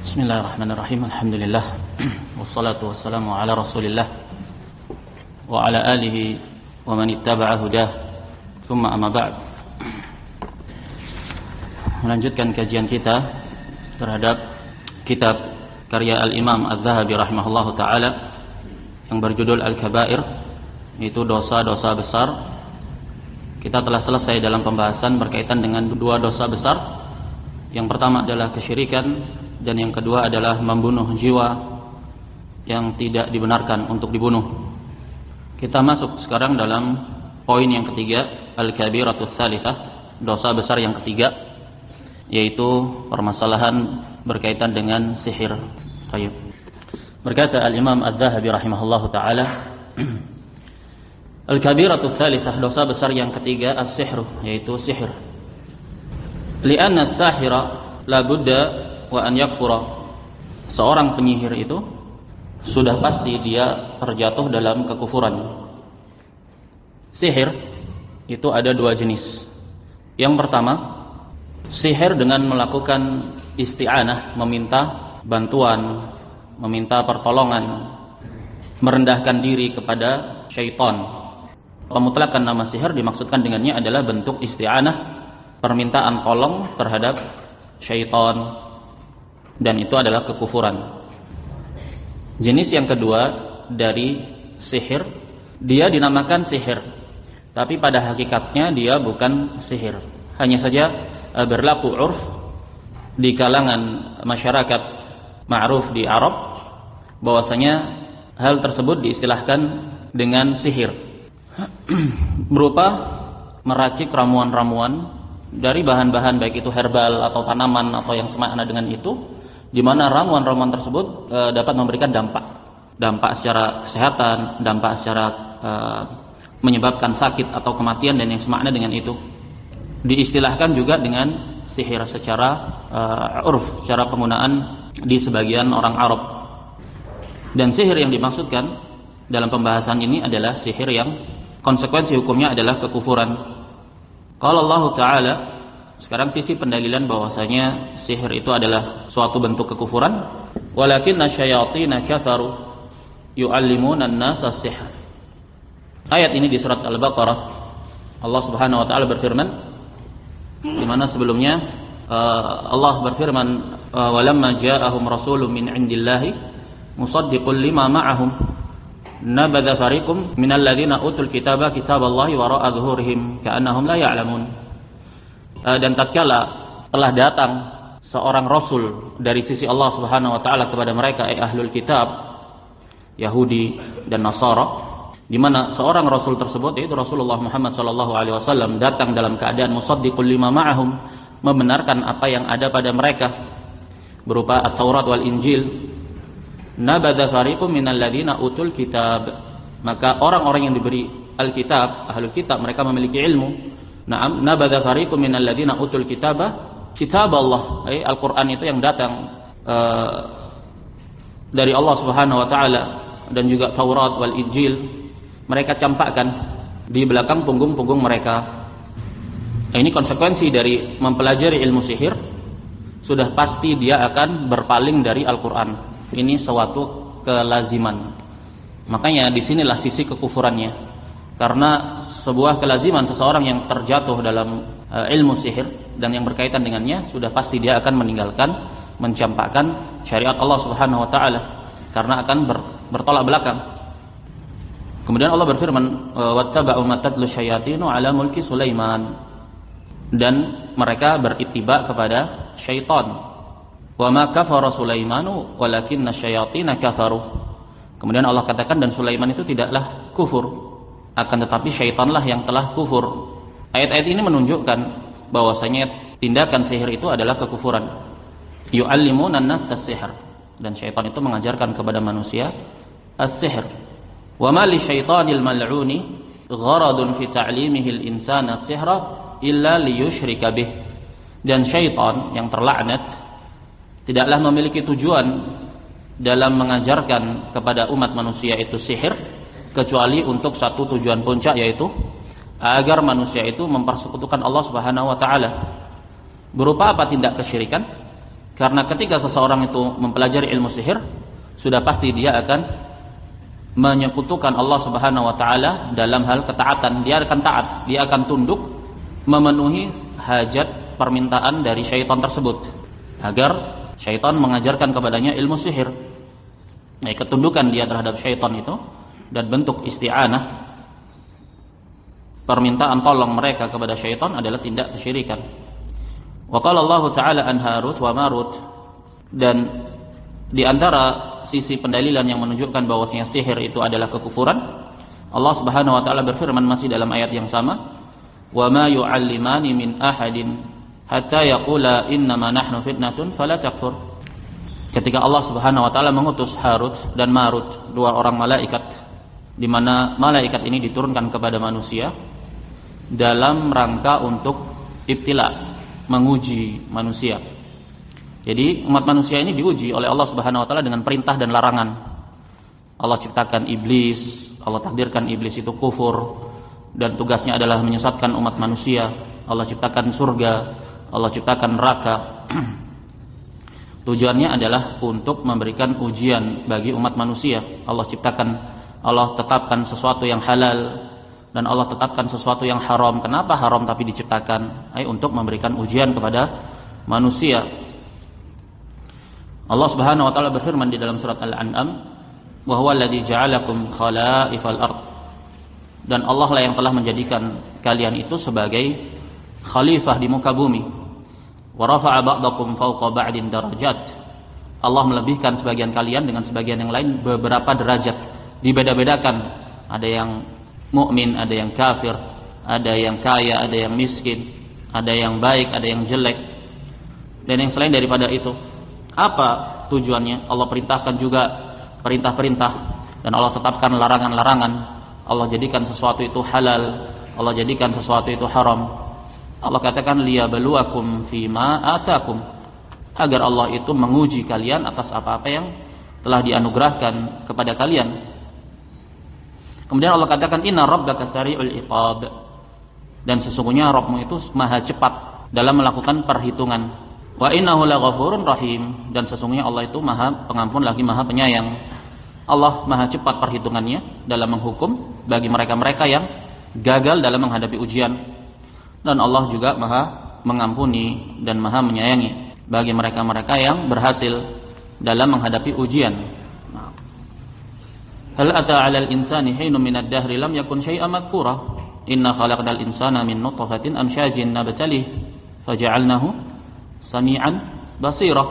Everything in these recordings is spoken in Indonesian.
Bismillahirrahmanirrahim. Alhamdulillah. Wassalatu wassalamu ala Rasulillah wa ala alihi wa man ittaba'a hudah. Tsumma amma ba'd. Melanjutkan kajian kita terhadap kitab karya Al-Imam Adz-Dzahabi rahimahullahu taala yang berjudul Al-Kabair, yaitu dosa-dosa besar. Kita telah selesai dalam pembahasan berkaitan dengan dua dosa besar. Yang pertama adalah kesyirikan, dan yang kedua adalah membunuh jiwa yang tidak dibenarkan untuk dibunuh. Kita masuk sekarang dalam poin yang ketiga, Al-Kabiratus Tsalitsah, dosa besar yang ketiga, yaitu permasalahan berkaitan dengan sihir. Baik. Berkata Al-Imam Adz-Dzahabi rahimahullahu taala, Al-Kabiratus Tsalitsah, dosa besar yang ketiga, as-sihru, yaitu sihir. Li'anna as-sahira la budda wa an yakfura. Seorang penyihir itu sudah pasti dia terjatuh dalam kekufuran. Sihir itu ada dua jenis. Yang pertama, sihir dengan melakukan isti'anah, meminta bantuan, meminta pertolongan, merendahkan diri kepada syaitan. Pemutlakan nama sihir dimaksudkan dengannya adalah bentuk isti'anah, permintaan tolong terhadap syaitan, dan itu adalah kekufuran. Jenis yang kedua dari sihir, dia dinamakan sihir, tapi pada hakikatnya dia bukan sihir. Hanya saja berlaku urf di kalangan masyarakat ma'ruf di Arab bahwasanya hal tersebut diistilahkan dengan sihir, berupa meracik ramuan-ramuan dari bahan-bahan baik itu herbal atau tanaman atau yang semakna dengan itu, di mana ramuan-ramuan tersebut dapat memberikan dampak secara kesehatan, dampak secara menyebabkan sakit atau kematian dan yang semakna dengan itu. Diistilahkan juga dengan sihir secara urf, secara penggunaan di sebagian orang Arab. Dan sihir yang dimaksudkan dalam pembahasan ini adalah sihir yang konsekuensi hukumnya adalah kekufuran. Qala Allah Ta'ala, sekarang sisi pendalilan bahwasanya sihir itu adalah suatu bentuk kekufuran. Walakinna syayatina kafaru yu'allimuna an-nasa as-sihr. Ayat ini di surat Al-Baqarah, Allah Subhanahu wa taala berfirman, di mana sebelumnya Allah berfirman, walamma ja'ahum rasulun min 'indillahi musaddiqul lima ma'ahum nabadha fariqum minal ladzina utul kitaba kitaballahi wara'a dhuhurihim ka'annahum la ya'lamun. Dan tatkala telah datang seorang rasul dari sisi Allah Subhanahu wa taala kepada mereka, ahlul kitab, Yahudi dan Nasara, di mana seorang rasul tersebut, yaitu Rasulullah Muhammad sallallahu alaihi wasallam, datang dalam keadaan musaddiqul lima ma'ahum, membenarkan apa yang ada pada mereka berupa At-Taurat wal Injil. Nabadha fariqum minal ladzina utul kitab, maka orang-orang yang diberi Alkitab, ahlul kitab, mereka memiliki ilmu. Na'am, nabadha fariqum minal ladzina utul kitaba kitaballah, Al-Qur'an itu yang datang dari Allah Subhanahu wa taala, dan juga Taurat wal Injil, mereka campakkan di belakang punggung-punggung mereka. Ini konsekuensi dari mempelajari ilmu sihir, sudah pasti dia akan berpaling dari Al-Qur'an. Ini suatu kelaziman. Makanya disinilah sisi kekufurannya. Karena sebuah kelaziman seseorang yang terjatuh dalam ilmu sihir dan yang berkaitan dengannya, sudah pasti dia akan meninggalkan, mencampakkan syariat Allah Subhanahu wa taala, karena akan bertolak belakang. Kemudian Allah berfirman, wattaba'u ma tatlu syayatinu ala mulki Sulaiman, dan mereka berittiba kepada syaitan. Wa ma kafara Sulaimanu walakinna syayatina kafaru. Kemudian Allah katakan, dan Sulaiman itu tidaklah kufur, akan tetapi syaitanlah yang telah kufur. Ayat-ayat ini menunjukkan bahwasanya tindakan sihir itu adalah kekufuran. Yu'allimuna an-nas as-sihr, dan syaitan itu mengajarkan kepada manusia as-sihr. Wa ma li syaitanil mal'uni gharadun fi ta'limihi al-insana as-sihra illa liyushrika bih. Dan syaitan yang terlaknat tidaklah memiliki tujuan dalam mengajarkan kepada umat manusia itu sihir, kecuali untuk satu tujuan puncak, yaitu agar manusia itu mempersekutukan Allah Subhanahu wa taala. Berupa apa tindak kesyirikan? Karena ketika seseorang itu mempelajari ilmu sihir, sudah pasti dia akan menyekutukan Allah Subhanahu wa taala dalam hal ketaatan. Dia akan taat, dia akan tunduk memenuhi hajat permintaan dari syaitan tersebut, agar syaitan mengajarkan kepadanya ilmu sihir. Nah, ketundukan dia terhadap syaitan itu dan bentuk isti'anah, permintaan tolong mereka kepada syaitan adalah tindak kesyirikan. Wa qala Allah Ta'ala an Harut wa Marut, dan di antara sisi pendalilan yang menunjukkan bahwasanya sihir itu adalah kekufuran, Allah Subhanahu wa taala berfirman masih dalam ayat yang sama, wa ma yu'allimani min ahadin hatta yaqula innama nahnu fitnatun fala takfur. Ketika Allah Subhanahu wa taala mengutus Harut dan Marut, dua orang malaikat, di mana malaikat ini diturunkan kepada manusia dalam rangka untuk ibtila, menguji manusia. Jadi umat manusia ini diuji oleh Allah Subhanahu wa taala dengan perintah dan larangan. Allah ciptakan iblis, Allah takdirkan iblis itu kufur dan tugasnya adalah menyesatkan umat manusia. Allah ciptakan surga, Allah ciptakan neraka. Tujuannya adalah untuk memberikan ujian bagi umat manusia. Allah tetapkan sesuatu yang halal dan Allah tetapkan sesuatu yang haram. Kenapa haram tapi diciptakan? Untuk memberikan ujian kepada manusia. Allah Subhanahu wa taala berfirman di dalam surat Al-An'am, "Wa huwa alladzi ja'alakum khala'ifal ard." Dan Allah lah yang telah menjadikan kalian itu sebagai khalifah di muka bumi. Wa rafa'a ba'dakum fawqa ba'din darajat. Allah melebihkan sebagian kalian dengan sebagian yang lain beberapa derajat, dibeda-bedakan. Ada yang mukmin, ada yang kafir, ada yang kaya, ada yang miskin, ada yang baik, ada yang jelek, dan yang selain daripada itu. Apa tujuannya? Allah perintahkan juga perintah-perintah dan Allah tetapkan larangan-larangan. Allah jadikan sesuatu itu halal, Allah jadikan sesuatu itu haram. Allah katakan liyabluwakum fima atakum, agar Allah itu menguji kalian atas apa-apa yang telah dianugerahkan kepada kalian. Kemudian Allah katakan inna rabbaka sari'ul iqab, dan sesungguhnya Rabbmu itu maha cepat dalam melakukan perhitungan. Wa innahu laghafurun rahim, dan sesungguhnya Allah itu maha pengampun lagi maha penyayang. Allah maha cepat perhitungannya dalam menghukum bagi mereka-mereka yang gagal dalam menghadapi ujian, dan Allah juga maha mengampuni dan maha menyayangi bagi mereka-mereka yang berhasil dalam menghadapi ujian. Hal ata 'alal insani hinun minad dahri lam yakun syai'an madhkura inna khalaqnal insana min nutfatin amsyajin nabtalih faja'alnahu sami'an basira.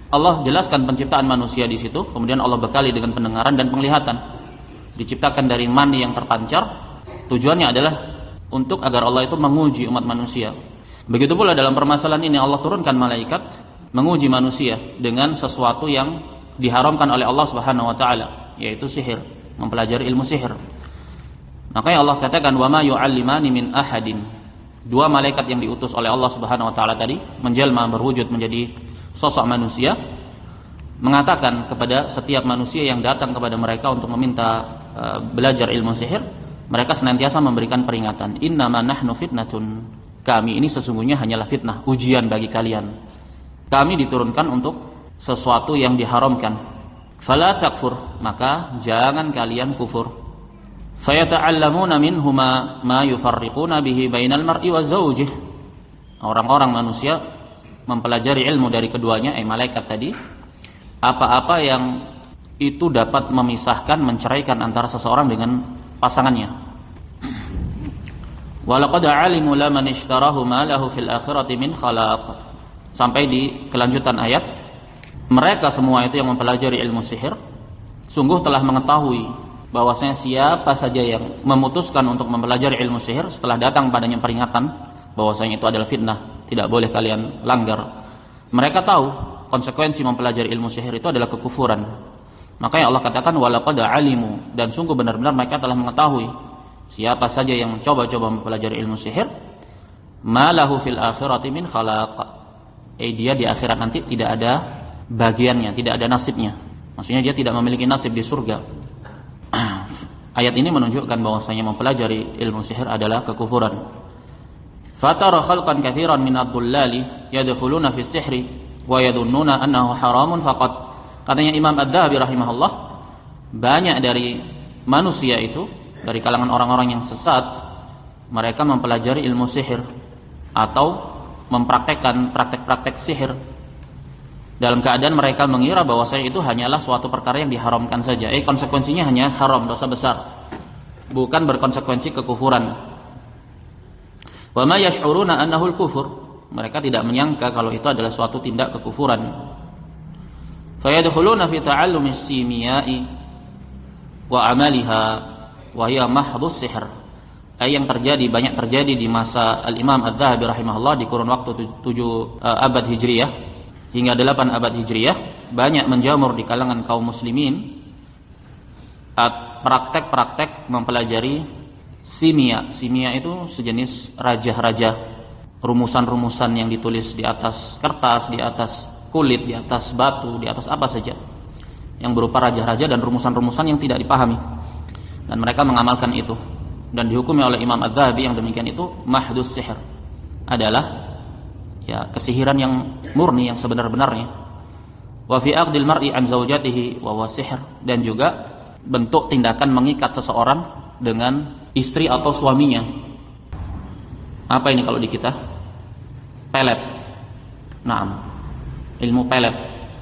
Allah jelaskan penciptaan manusia di situ, kemudian Allah bekali dengan pendengaran dan penglihatan. Diciptakan dari mani yang terpancar, tujuannya adalah untuk agar Allah itu menguji umat manusia. Begitu pula dalam permasalahan ini Allah turunkan malaikat menguji manusia dengan sesuatu yang diharamkan oleh Allah Subhanahu wa taala, yaitu sihir, mempelajari ilmu sihir. Makanya Allah katakan wa ma yu'allimani min ahadin. Dua malaikat yang diutus oleh Allah Subhanahu wa taala tadi menjelma berwujud menjadi sosok manusia, mengatakan kepada setiap manusia yang datang kepada mereka untuk meminta belajar ilmu sihir, mereka senantiasa memberikan peringatan, innama nahnu fitnatun, kami ini sesungguhnya hanyalah fitnah, ujian bagi kalian. Kami diturunkan untuk sesuatu yang diharamkan. Fala takfur, maka jangan kalian kufur. Fayata'allamuna minhuma ma yufarriquna bihi bainal mar'i wa zawjih. Orang-orang manusia mempelajari ilmu dari keduanya, malaikat tadi, apa-apa yang itu dapat memisahkan, menceraikan antara seseorang dengan pasangannya. Walaqad 'alimu laman ishtarahu ma lahu fil akhirati min khalaq. Sampai di kelanjutan ayat, mereka semua itu yang mempelajari ilmu sihir sungguh telah mengetahui bahwasanya siapa saja yang memutuskan untuk mempelajari ilmu sihir setelah datang padanya peringatan bahwasanya itu adalah fitnah, tidak boleh kalian langgar. Mereka tahu konsekuensi mempelajari ilmu sihir itu adalah kekufuran. Makanya Allah katakan walaqad 'alimu, dan sungguh benar-benar mereka telah mengetahui siapa saja yang mencoba-coba mempelajari ilmu sihir, malahu fil akhirati min khalaq, dia di akhirat nanti tidak ada bagiannya, tidak ada nasibnya. Maksudnya dia tidak memiliki nasib di surga. Ayat ini menunjukkan bahwasanya mempelajari ilmu sihir adalah kekufuran. Fatara khalqan katsiran min ad-dullali yadkhuluna fi sihri wa yadunnuna annahu haramun faqat. Katanya Imam Adz-Dzahabi rahimahullah, banyak dari manusia itu, dari kalangan orang-orang yang sesat, mereka mempelajari ilmu sihir atau mempraktekkan praktek-praktek sihir dalam keadaan mereka mengira bahwasanya itu hanyalah suatu perkara yang diharamkan saja. Konsekuensinya hanya haram, dosa besar, bukan berkonsekuensi kekufuran. Wa ma yash'uruna annahu al-kufur. Mereka tidak menyangka kalau itu adalah suatu tindak kekufuran. Fa yadkhuluna fi ta'allumi as-simiya'i wa 'amaliha wa hiya mahdhus sihr. Yang banyak terjadi di masa Al-Imam Adz-Dzahabi rahimahullah di kurun waktu 7 abad Hijriyah hingga 8 abad Hijriyah, banyak menjamur di kalangan kaum muslimin praktek-praktek mempelajari simia. Simia itu sejenis raja-raja, rumusan-rumusan yang ditulis di atas kertas, di atas kulit, di atas batu, di atas apa saja, yang berupa raja-raja dan rumusan-rumusan yang tidak dipahami, dan mereka mengamalkan itu, dan dihukumi oleh Imam Adz-Dzahabi yang demikian itu mahdhus sihr, adalah kesihiran yang murni, yang sebenar-benarnya. Wa fi aqdil mar'i an zaujatihi wa huwa sihr, dan juga bentuk tindakan mengikat seseorang dengan istri atau suaminya. Apa ini kalau di kita? Pelet. Naam. Ilmu pelet,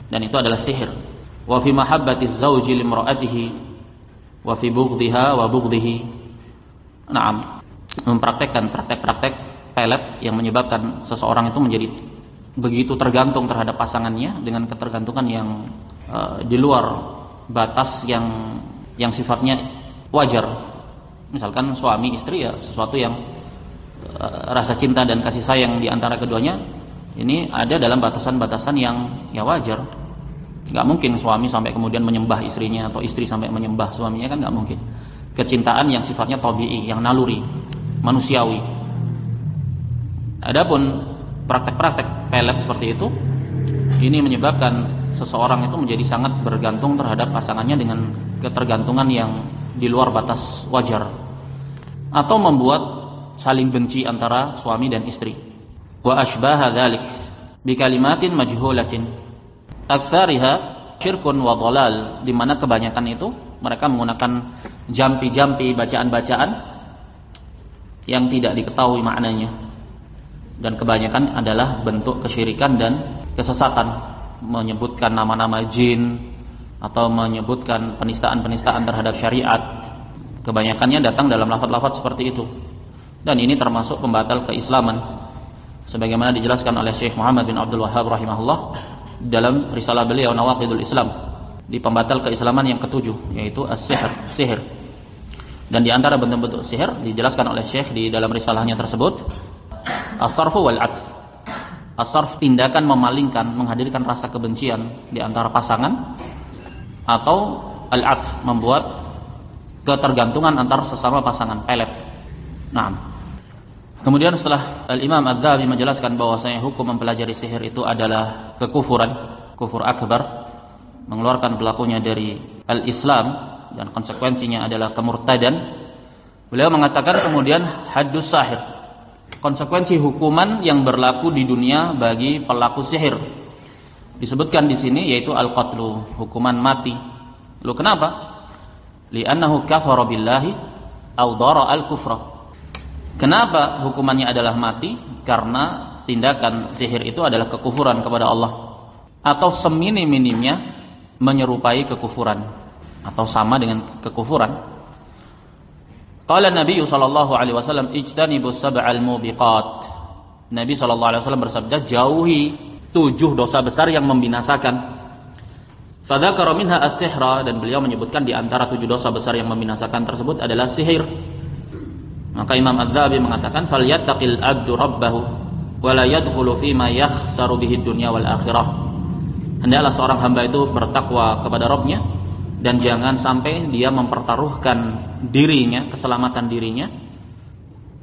dan itu adalah sihir. Wa fi mahabbati zauji limra'atihi wa fi bughdhiha wa bughdhihi. Naam. Mempraktekkan praktek-praktek pelet yang menyebabkan seseorang itu menjadi begitu tergantung terhadap pasangannya dengan ketergantungan yang di luar batas yang sifatnya wajar. Misalkan suami istri, sesuatu yang rasa cinta dan kasih sayang di antara keduanya ini ada dalam batasan-batasan yang wajar. Nggak mungkin suami sampai kemudian menyembah istrinya atau istri sampai menyembah suaminya, kan nggak mungkin. Kecintaan yang sifatnya tabi'i, yang naluri, manusiawi. Adapun praktek-praktek pelet seperti itu, ini menyebabkan seseorang itu menjadi sangat bergantung terhadap pasangannya dengan ketergantungan yang di luar batas wajar, atau membuat saling benci antara suami dan istri. Wa ashbaha dzalik bi kalimatin majhulatin aktsariha syirkun wa dhalal, di mana kebanyakan itu mereka menggunakan jampi-jampi, bacaan-bacaan yang tidak diketahui maknanya, dan kebanyakan adalah bentuk kesyirikan dan kesesatan, menyebutkan nama-nama jin atau menyebutkan penistaan-penistaan terhadap syariat. Kebanyakannya datang dalam lafaz-lafaz seperti itu, dan ini termasuk pembatal keislaman, sebagaimana dijelaskan oleh Syekh Muhammad bin Abdul Wahhab rahimahullah dalam risalah beliau Nawaqidul Islam, di pembatal keislaman yang ketujuh, yaitu as-sihr, sihir. Dan di antara bentuk-bentuk sihir dijelaskan oleh Syekh di dalam risalahnya tersebut, as-sarfu wal 'athf. As-sarf, tindakan memalingkan, menghadirkan rasa kebencian di antara pasangan, atau al-'athf, membuat ketergantungan antar sesama pasangan, pelet. Nah, kemudian setelah Al-Imam Adz-Dzahabi menjelaskan bahwasanya hukum mempelajari sihir itu adalah kekufuran, kufur akbar, mengeluarkan pelakunya dari al-Islam, dan konsekuensinya adalah kemurtadan, beliau mengatakan kemudian haddus sahir, konsekuensi hukuman yang berlaku di dunia bagi pelaku sihir, disebutkan di sini yaitu al-qatlu, hukuman mati. Lalu kenapa? Li'annahu kafara billahi aw dara al-kufra. Kenapa hukumannya adalah mati? Karena tindakan sihir itu adalah kekufuran kepada Allah, atau seminim-minimnya menyerupai kekufuran atau sama dengan kekufuran. Qala Nabi sallallahu alaihi wasallam ijtanibus sab'al mubiqat. Nabi sallallahu alaihi wasallam bersabda, jauhi 7 dosa besar yang membinasakan. Fadzakara minha as-sihra, dan beliau menyebutkan di antara 7 dosa besar yang membinasakan tersebut adalah sihir. Maka Imam Adz-Dzahabi mengatakan falyattaqil abdu rabbahu wa la yadkhulu fi ma yakhsaru bihi dunya wal akhirah. Hendaklah seorang hamba itu bertakwa kepada Rabbnya, dan jangan sampai dia mempertaruhkan dirinya, keselamatan dirinya,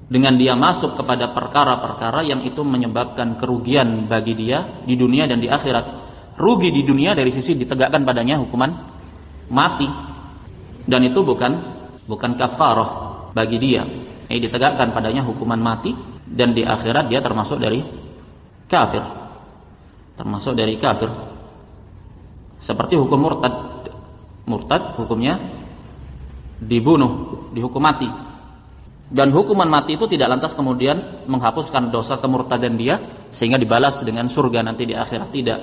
dengan dia masuk kepada perkara-perkara yang itu menyebabkan kerugian bagi dia di dunia dan di akhirat. Rugi di dunia dari sisi ditegakkan padanya hukuman mati, dan itu bukan kafarah bagi dia. Ditegakkan padanya hukuman mati, dan di akhirat dia termasuk dari kafir. termasuk dari kafir. Seperti hukum murtad. Murtad hukumnya dibunuh, dihukum mati. Dan hukuman mati itu tidak lantas kemudian menghapuskan dosa kemurtadan dia sehingga dibalas dengan surga nanti di akhirat, tidak.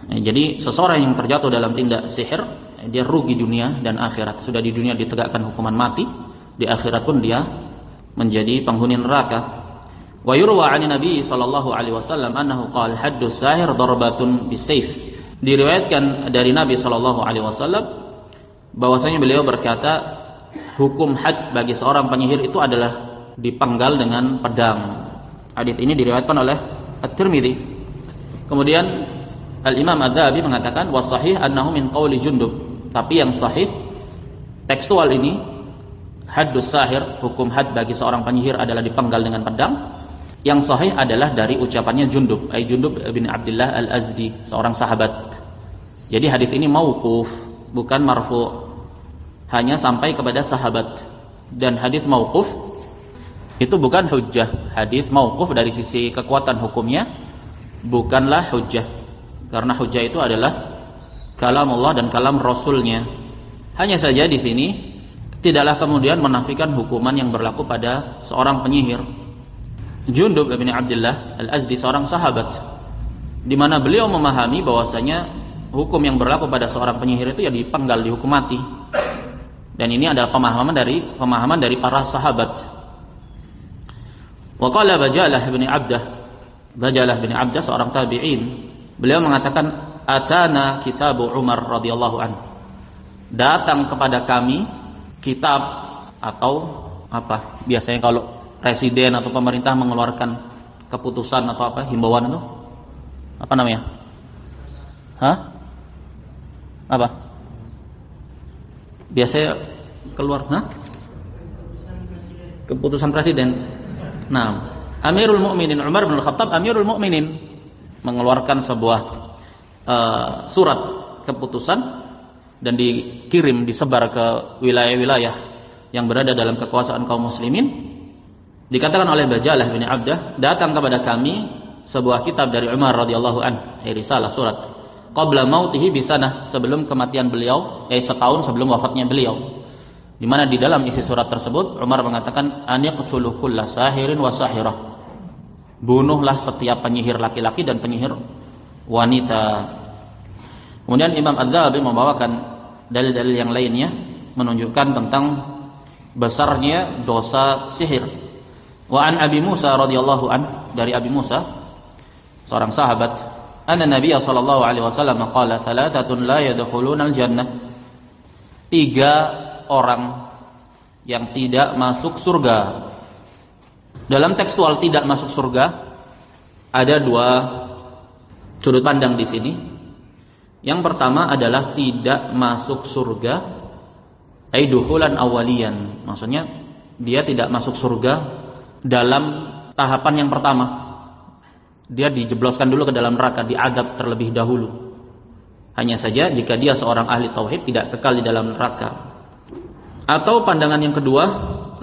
Jadi seseorang yang terjatuh dalam tindak sihir, dia rugi dunia dan akhirat. Sudah di dunia ditegakkan hukuman mati, di akhirat pun dia menjadi penghuni neraka. Wa yurwa 'an Nabi sallallahu alaihi wasallam annahu qala haddus sahir darbatun bisayf. Diriwayatkan dari Nabi sallallahu alaihi wasallam bahwasanya beliau berkata, hukum had bagi seorang penyihir itu adalah dipenggal dengan pedang. Hadis ini diriwayatkan oleh At-Tirmidzi. Kemudian Al-Imam Adz-Dzahabi mengatakan wasahih annahu min qauli Jundub. Tapi yang sahih tekstual ini, haddus sahir, hukum had bagi seorang penyihir adalah dipenggal dengan pedang. Yang sahih adalah dari ucapannya Jundub, Jundub bin Abdullah Al-Azdi, seorang sahabat. Jadi hadis ini mauquf, bukan marfu', hanya sampai kepada sahabat. Dan hadis mauquf itu bukan hujjah. Hadis mauquf dari sisi kekuatan hukumnya bukanlah hujjah, karena hujjah itu adalah kalam Allah dan kalam Rasulnya. Hanya saja di sini tidaklah kemudian menafikan hukuman yang berlaku pada seorang penyihir. Jundub bin Abdullah Al-Azdi seorang sahabat, di mana beliau memahami bahwasanya hukum yang berlaku pada seorang penyihir itu ya dipenggal, dihukum mati. Dan ini adalah pemahaman dari para sahabat. Wa qala Bajalah bin Abdah seorang tabi'in, beliau mengatakan atana kitabu Umar radhiyallahu anhu. Datang kepada kami kitab atau apa? Biasanya kalau presiden atau pemerintah mengeluarkan keputusan atau apa, himbauan itu apa namanya? Apa? Biasanya keluar, keputusan presiden. Nah, Amirul Mukminin Umar bin Al-Khattab, Amirul Mukminin, mengeluarkan sebuah surat keputusan dan disebar ke wilayah-wilayah yang berada dalam kekuasaan kaum muslimin. Dikatakan oleh Bajalah bin Abdah, datang kepada kami sebuah kitab dari Umar radhiyallahu anhu, risalah, surat, qabla mautihi bisanah, sebelum kematian beliau, setahun sebelum wafatnya beliau. Di mana di dalam isi surat tersebut Umar mengatakan aniqtulu kulla sahirin wa sahirah, bunuhlah setiap penyihir laki-laki dan penyihir wanita. Kemudian Imam Adz-Dzahabi membawakan dalil-dalil yang lainnya menunjukkan tentang besarnya dosa sihir. Wa an Abi Musa radhiyallahu an, dari Abi Musa seorang sahabat, anna Nabiy sallallahu alaihi wasallam qala thalathatun la yadkhuluna al-jannah. 3 orang yang tidak masuk surga. Dalam tekstual tidak masuk surga ada 2 sudut pandang di sini. Yang pertama adalah tidak masuk surga ai dukhulan awaliyan. Maksudnya dia tidak masuk surga dalam tahapan yang pertama. Dia dijebloskan dulu ke dalam neraka, diadab terlebih dahulu. Hanya saja jika dia seorang ahli tauhid tidak kekal di dalam neraka. Atau pandangan yang kedua,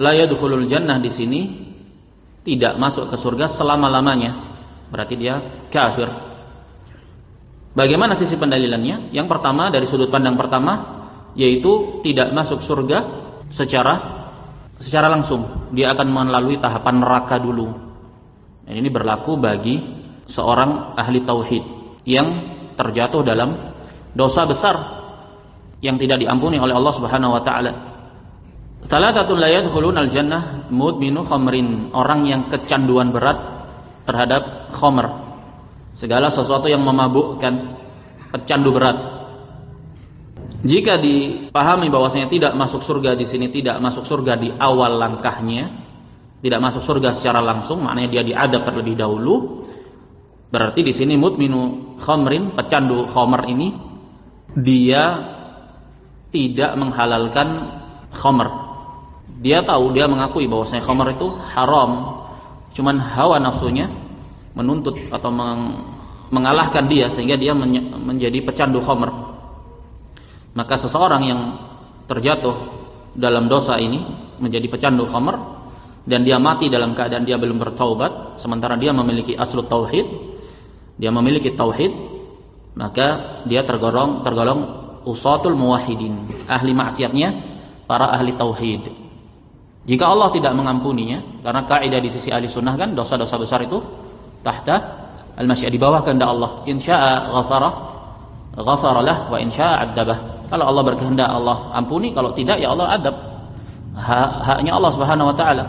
la yadkhulul jannah, di sini tidak masuk ke surga selama-lamanya. Berarti dia kafir. Bagaimana sisi pendalilannya? Yang pertama, dari sudut pandang pertama, yaitu tidak masuk surga secara langsung. Dia akan melalui tahapan neraka dulu. Dan ini berlaku bagi seorang ahli tauhid yang terjatuh dalam dosa besar yang tidak diampuni oleh Allah Subhanahu wa taala. Thalathatun la yadkhulunal jannah mudminu khamrin, orang yang kecanduan berat terhadap khamr, segala sesuatu yang memabukkan, pecandu berat. Jika dipahami bahwasanya tidak masuk surga di sini, tidak masuk surga di awal langkahnya, tidak masuk surga secara langsung, maknanya dia diadab terlebih dahulu. Berarti di sini mudminu khamrin, pecandu khamr ini, dia tidak menghalalkan khamr. Dia tahu, dia mengakui bahwasanya khamr itu haram, cuman hawa nafsunya menuntut atau mengalahkan dia sehingga dia menjadi pecandu khamr. Maka seseorang yang terjatuh dalam dosa ini menjadi pecandu khamr dan dia mati dalam keadaan dia belum bertaubat, sementara dia memiliki aslu tauhid, dia memiliki tauhid, maka dia tergolong usatul muwahhidin, ahli maksiatnya para ahli tauhid. Jika Allah tidak mengampuninya, karena kaidah di sisi ahli sunnah kan dosa-dosa besar itu tahta al-masyiah, di bawah kehendak Allah. In syaa'a ghafara lah wa in syaa'a 'adzabah. Kalau Allah berkehendak Allah ampuni, kalau tidak ya Allah adab. Haknya Allah Subhanahu wa taala.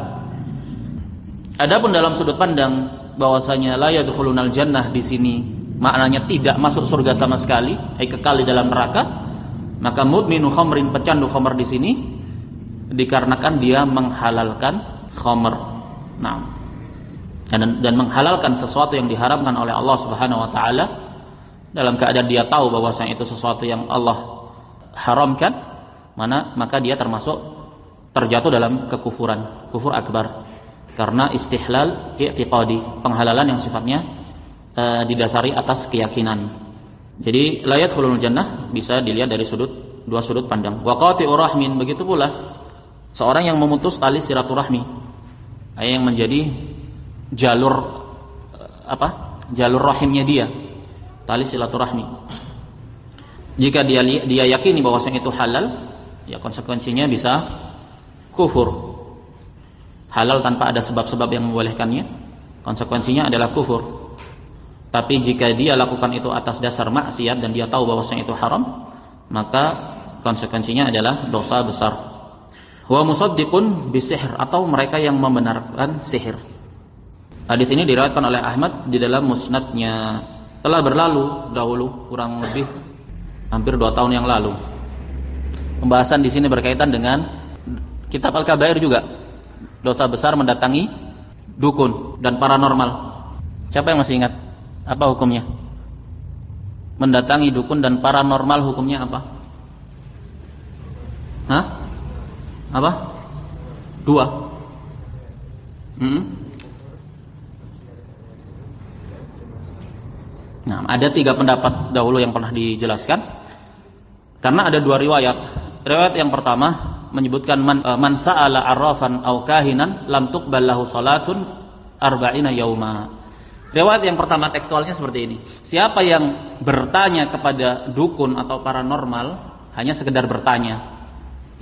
Adapun dalam sudut pandang bahwasanya la yadkhulunal jannah, di sini maknanya tidak masuk surga sama sekali, kekal di dalam neraka, maka mudminu khamrin, pecandu khamr di sini dikarenakan dia menghalalkan khamr. Nah, dan menghalalkan sesuatu yang diharamkan oleh Allah Subhanahu wa taala dalam keadaan dia tahu bahwasanya itu sesuatu yang Allah haramkan, maka dia terjatuh dalam kekufuran, kufur akbar, karena istihlal i'tiqadi, penghalalan yang sifatnya didasari atas keyakinan. Jadi la yadkhulul jannah bisa dilihat dari dua sudut pandang. Wa qati'ur rahmin, begitu pula seorang yang memutus tali silaturahmi, yang menjadi jalur rahimnya dia, tali silaturahmi. Jika dia yakini bahwasanya itu halal, ya konsekuensinya bisa kufur. Halal tanpa ada sebab-sebab yang membolehkannya, konsekuensinya adalah kufur. Tapi jika dia lakukan itu atas dasar maksiat dan dia tahu bahwasanya itu haram, maka konsekuensinya adalah dosa besar. Wa musaddiqun bisihr, atau mereka yang membenarkan sihir. Hadis ini diriwayatkan oleh Ahmad di dalam musnadnya. Telah berlalu dahulu, kurang lebih hampir 2 tahun yang lalu. Pembahasan di sini berkaitan dengan kitab Al-Kabair juga. Dosa besar mendatangi dukun dan paranormal. Siapa yang masih ingat? Apa hukumnya? Mendatangi dukun dan paranormal hukumnya apa? Hah? Apa? 2. Nah, ada 3 pendapat dahulu yang pernah dijelaskan. Karena ada 2 riwayat. Riwayat yang pertama menyebutkan man sa'ala arrafan aw kahinan lam tuqbal lahu salatun 40 yauma. Riwayat yang pertama tekstualnya seperti ini. Siapa yang bertanya kepada dukun atau paranormal, hanya sekedar bertanya,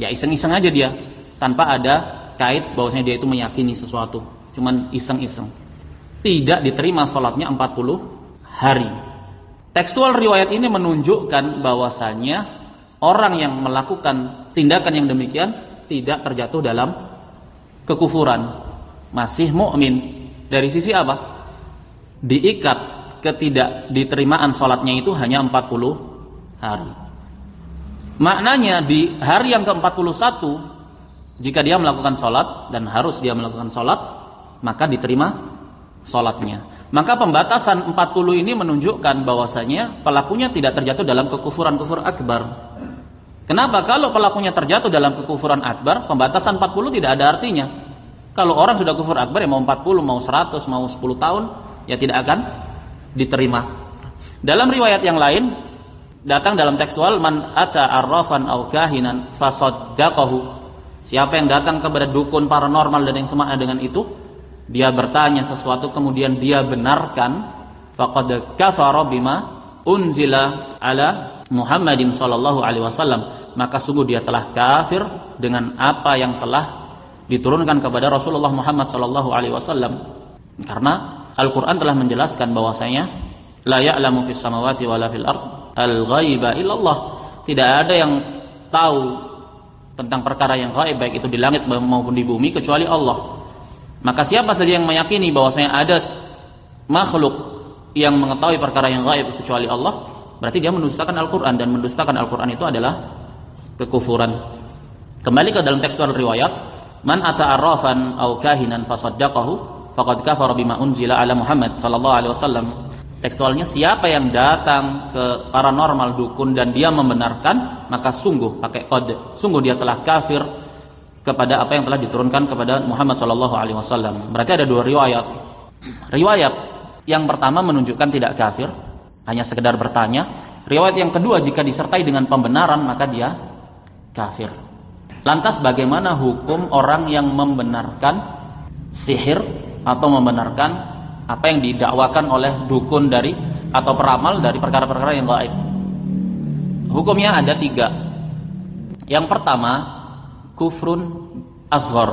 ya iseng-iseng aja dia, tanpa ada kait bahwasanya dia itu meyakini sesuatu, cuman iseng-iseng, tidak diterima salatnya 40 hari. Tekstual riwayat ini menunjukkan bahwasanya orang yang melakukan tindakan yang demikian tidak terjatuh dalam kekufuran, masih mukmin. Dari sisi apa? Diikat ketidak diterimaan salatnya itu hanya 40 hari. Maknanya di hari yang ke-41 jika dia melakukan salat, dan harus dia melakukan salat, maka diterima salatnya. Maka pembatasan 40 ini menunjukkan bahwasanya pelakunya tidak terjatuh dalam kekufuran kufur akbar. Kenapa? Kalau pelakunya terjatuh dalam kekufuran akbar, pembatasan 40 tidak ada artinya. Kalau orang sudah kufur akbar, ya mau 40, mau 100, mau 10 tahun, ya tidak akan diterima. Dalam riwayat yang lain datang dalam tekstual, man ata arrafan aw kahinan fasaddaqahu. Siapa yang datang kepada dukun, paranormal dan yang semakna dengan itu, dia bertanya sesuatu kemudian dia benarkan, faqad kafara bima unzila ala Muhammadin sallallahu alaihi wasallam, maka sungguh dia telah kafir dengan apa yang telah diturunkan kepada Rasulullah Muhammad sallallahu alaihi wasallam. Karena Al-Qur'an telah menjelaskan bahwasanya la ya'lamu fis samawati wala fil ard al-ghaiba illallah. Tidak ada yang tahu tentang perkara yang gaib, baik itu di langit maupun di bumi, kecuali Allah. Maka siapa saja yang meyakini bahwasanya ada makhluk yang mengetahui perkara yang gaib kecuali Allah, berarti dia mendustakan Al-Qur'an, dan mendustakan Al-Qur'an itu adalah kekufuran. Kembali ke dalam tekstual riwayat, man ata'arrafan aw kahinan fasaddaqahu faqad kafara bima unzila ala Muhammad sallallahu alaihi wasallam. Tekstualnya, siapa yang datang ke paranormal, dukun, dan dia membenarkan, maka sungguh pakai qad, sungguh dia telah kafir kepada apa yang telah diturunkan kepada Muhammad sallallahu alaihi wasallam. Berarti ada 2 riwayat. Riwayat yang pertama menunjukkan tidak kafir, hanya sekedar bertanya. Riwayat yang kedua, jika disertai dengan pembenaran, maka dia kafir. Lantas bagaimana hukum orang yang membenarkan sihir atau membenarkan apa yang didakwakan oleh dukun dari atau peramal dari perkara-perkara yang gaib. Hukumnya ada 3. Yang pertama, kufrun asghar.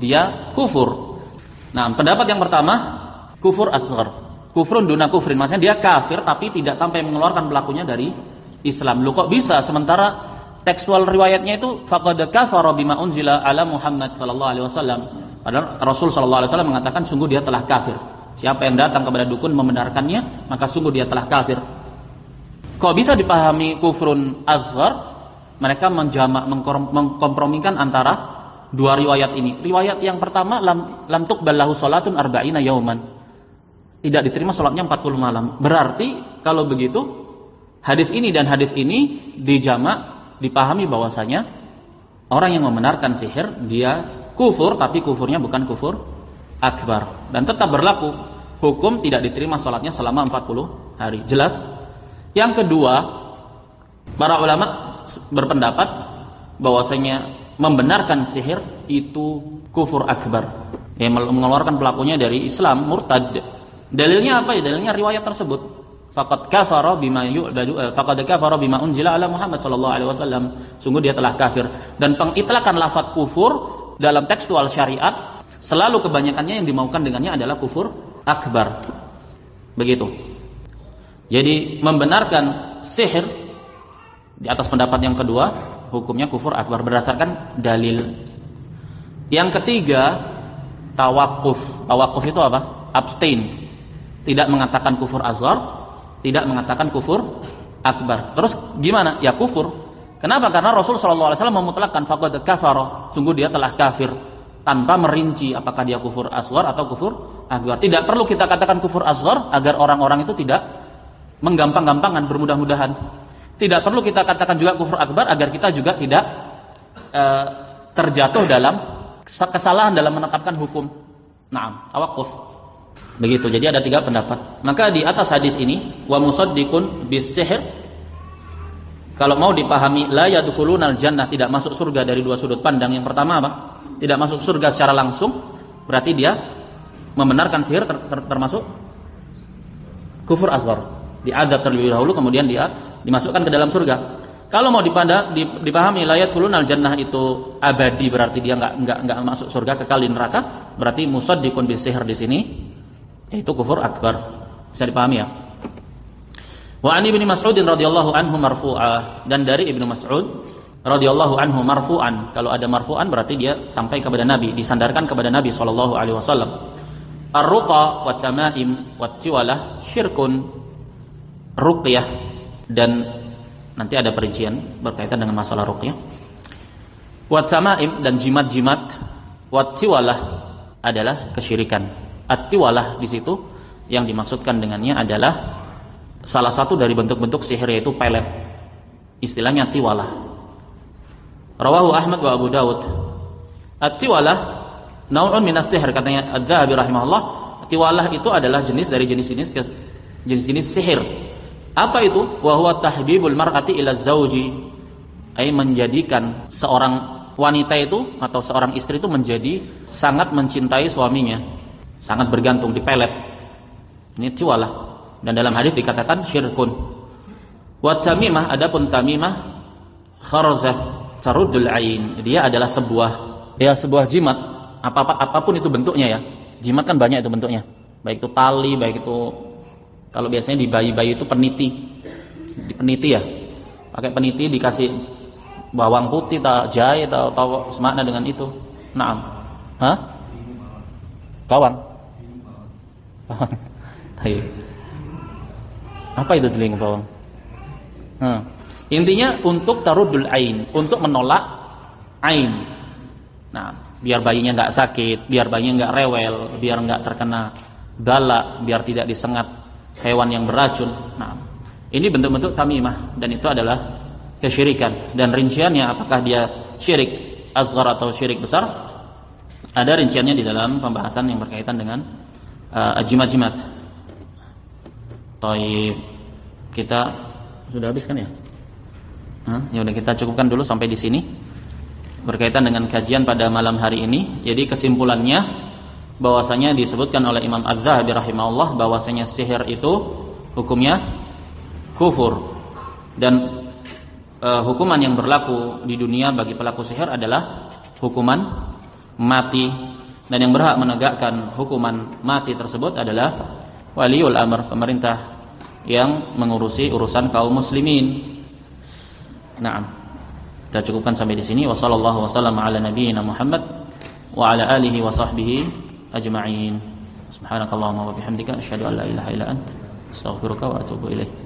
Dia kufur. Nah, pendapat yang pertama, kufur asghar. Kufrun duna kufrin, maksudnya dia kafir tapi tidak sampai mengeluarkan pelakunya dari Islam. Lu kok bisa? Sementara tekstual riwayatnya itu faqad kafara bima unzila ala Muhammad sallallahu alaihi wasallam. Padahal Rasul sallallahu alaihi wasallam mengatakan sungguh dia telah kafir. Siapa yang datang kepada dukun membenarkannya, maka sungguh dia telah kafir. Kok bisa dipahami kufrun asghar? Mereka mengkompromikan antara dua riwayat ini. Riwayat yang pertama, lam tuqbal lahu salatun arba'ina yauman. Tidak diterima salatnya 40 malam. Berarti kalau begitu, hadis ini dan hadis ini dijamak, dipahami bahwasanya orang yang membenarkan sihir dia kufur, tapi kufurnya bukan kufur akbar, dan tetap berlaku hukum tidak diterima salatnya selama 40 hari. Jelas? Yang kedua, para ulama berpendapat bahwasanya membenarkan sihir itu kufur akbar, yang mengeluarkan pelakunya dari Islam, murtad. Dalilnya apa ya? Dalilnya riwayat tersebut. Faqad kafara bima unzila ala Muhammad sallallahu alaihi wasallam. Sungguh dia telah kafir. Dan pengitlakan lafaz kufur dalam tekstual syariat selalu kebanyakannya yang dimaukan dengannya adalah kufur akbar. Begitu. Jadi membenarkan sihir di atas pendapat yang kedua, hukumnya kufur akbar berdasarkan dalil. Yang ketiga, tawakuf. Tawakuf itu apa? Abstain. Tidak mengatakan kufur asghar, tidak mengatakan kufur akbar. Terus gimana? Ya kufur. Kenapa? Karena Rasul sallallahu alaihi wasallam memutlakkan faqad kafara, sungguh dia telah kafir, tanpa merinci apakah dia kufur asghar atau kufur akbar. Tidak perlu kita katakan kufur asghar agar orang-orang itu tidak menggampang-gampangan, bermudah-mudahan. Tidak perlu kita katakan juga kufur akbar agar kita juga tidak terjatuh dalam kesalahan dalam menetapkan hukum. Naam, tawakuf. Begitu. Jadi ada 3 pendapat. Maka di atas hadis ini, wa musaddiqun bis-sihr, kalau mau dipahami la yadkhulunal jannah, tidak masuk surga dari 2 sudut pandang. Yang pertama apa? Tidak masuk surga secara langsung, berarti dia membenarkan sihir termasuk kufur asghar. Diadab terlebih dahulu kemudian dia dimasukkan ke dalam surga. Kalau mau dipahami la yadkhulunal jannah itu abadi, berarti dia enggak masuk surga, kekal di neraka, berarti musaddiqun bis-sihr di sini itu kufur akbar. Bisa dipahami ya? Wa an Ibnu Mas'ud radhiyallahu anhu marfu'ah, dan dari Ibnu Mas'ud radhiyallahu anhu marfu'an. Kalau ada marfu'an berarti dia sampai kepada Nabi, disandarkan kepada Nabi sallallahu alaihi wasallam. Ar-ruqa wa tamaim wa tiwalah syirkun. Ruqyah, dan nanti ada perincian berkaitan dengan masalah ruqyah. Wa tamaim, dan jimat-jimat. Wa tiwalah adalah kesyirikan. At-tiwalah di situ yang dimaksudkan dengannya adalah salah satu dari bentuk-bentuk sihir, yaitu pelet. Istilahnya tiwalah. Rawahu Ahmad wa Abu Dawud. At-tiwalah nau'un minas sihr, katanya Adz-Dzahabi rahimahullah. Tiwalah itu adalah jenis dari jenis-jenis sihir. Apa itu? Wa huwa tahbibul mar'ati ila zauji, ai menjadikan seorang wanita itu atau seorang istri itu menjadi sangat mencintai suaminya, sangat bergantung, dipelet. Ini tiwalah. Dan dalam hadis dikatakan syirkun. Wa tamimah, adapun tamimah kharzah taruddul ain, dia adalah sebuah jimat, apapun itu bentuknya ya. Jimat kan banyak itu bentuknya. Baik itu tali, baik itu kalau biasanya di bayi-bayi itu peniti. Di peniti ya. Pakai peniti dikasih bawang putih, jahe atau semakna dengan itu. Naam. Hah? Bawang. Apa itu telinga bawang? Intinya untuk tarudul ain, untuk menolak ain. Nah, biar bayinya nggak sakit, biar bayinya nggak rewel, biar nggak terkena bala, biar tidak disengat hewan yang beracun. Nah, ini bentuk-bentuk tamimah, dan itu adalah kesyirikan. Dan rinciannya apakah dia syirik asghar atau syirik besar, ada rinciannya di dalam pembahasan yang berkaitan dengan jimat-jimat. Taib, kita sudah habis kan ya? Ya udah, kita cukupkan dulu sampai di sini berkaitan dengan kajian pada malam hari ini. Jadi kesimpulannya bahwasanya disebutkan oleh Imam Adz-Dzahabi rahimahullah bahwasanya sihir itu hukumnya kufur. Dan hukuman yang berlaku di dunia bagi pelaku sihir adalah hukuman mati, dan yang berhak menegakkan hukuman mati tersebut adalah waliul amr, pemerintah yang mengurusi urusan kaum muslimin. Naam. Kita cukupkan sampai di sini. Wassallallahu wasallam ala nabiyyina Muhammad wa ala alihi wa sahbihi ajma'in. Subhanakallahumma wa bihamdika asyhadu an la ilaha illa anta astaghfiruka wa atubu ilaik.